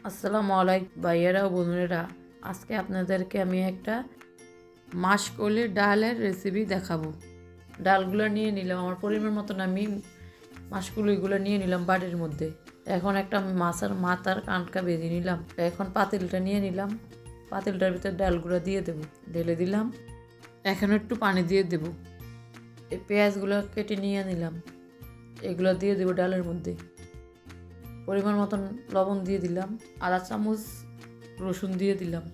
আসসালামু আলাইকুম ভাইয়েরা ও বোনেরা। আজকে আপনাদেরকে আমি একটা মাসকলির ডালের রেসিপি দেখাবো। ডালগুলো নিয়ে নিলাম, আমার পরিমাণ মতন আমি মাসকলিগুলো নিয়ে নিলাম বাটির মধ্যে। এখন একটা মাছের মাথার কানকা বেজে নিলাম। এখন পাতিলটা নিয়ে নিলাম, পাতিলটার ভিতরে ডালগুলো দিয়ে দেবো, ঢেলে দিলাম। এখন একটু পানি দিয়ে দেব। এই পেঁয়াজগুলো কেটে নিয়ে নিলাম, এগুলো দিয়ে দেবো ডালের মধ্যে। পরিমাণ মতন লবণ দিয়ে দিলাম, আধা চামচ রসুন দিয়ে দিলাম,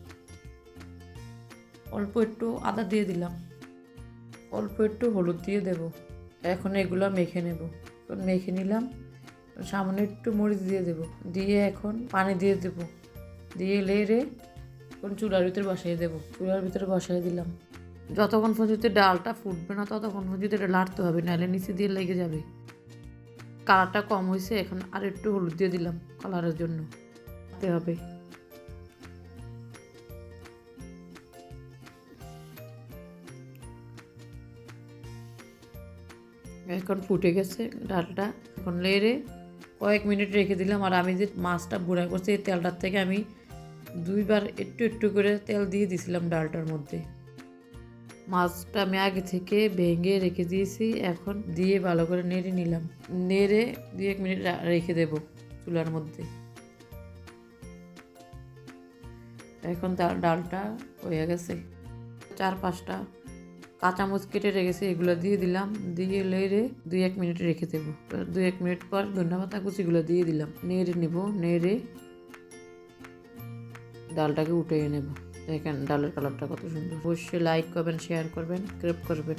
অল্প একটু আদা দিয়ে দিলাম, অল্প একটু হলুদ দিয়ে দেব। এখন এগুলো মেখে নেব। এখন মেখে নিলাম, সামান্য একটু মরিচ দিয়ে দেব, দিয়ে এখন পানি দিয়ে দেব, দিয়ে লেড়ে এখন চুলার ভিতরে বসাই দেব। চুলার ভিতরে বসাই দিলাম। যতক্ষণ পর্যন্ত ডালটা ফুটবে না ততক্ষণ পর্যন্ত এটা লাড়তে হবে, নাহলে নিচে দিয়ে লেগে যাবে। কালারটা কম হয়েছে, এখন আর একটু হলুদ দিয়ে দিলাম কালারের জন্য। দিতে হবে। এখন ফুটে গেছে ডালটা। এখন লেড়ে কয়েক মিনিট রেখে দিলাম। আর আমি যে মাছটা গুঁড়া করছি এই তেলটার থেকে আমি দুইবার একটু একটু করে তেল দিয়ে দিয়েছিলাম ডালটার মধ্যে। মাছটা আমি আগে থেকে ভেঙে রেখে দিয়েছি, এখন দিয়ে ভালো করে নেড়ে নিলাম। নেড়ে 2-1 মিনিট রেখে দেব চুলার মধ্যে। এখন ডালটা হয়ে গেছে। 4-5টা কাঁচামরিচ কেটে রেখেছি, এগুলো দিয়ে দিলাম, দিয়ে লেড়ে 2-1 মিনিট রেখে দেবো। 2-1 মিনিট পর ধন্যবাদ কুচিগুলো দিয়ে দিলাম, নেড়ে নেব। নেড়ে ডালটাকে উঠিয়ে নেব। দেখেন ডালের কালারটা কত সুন্দর। অবশ্যই লাইক করবেন, শেয়ার করবেন, সাবস্ক্রাইব করবেন।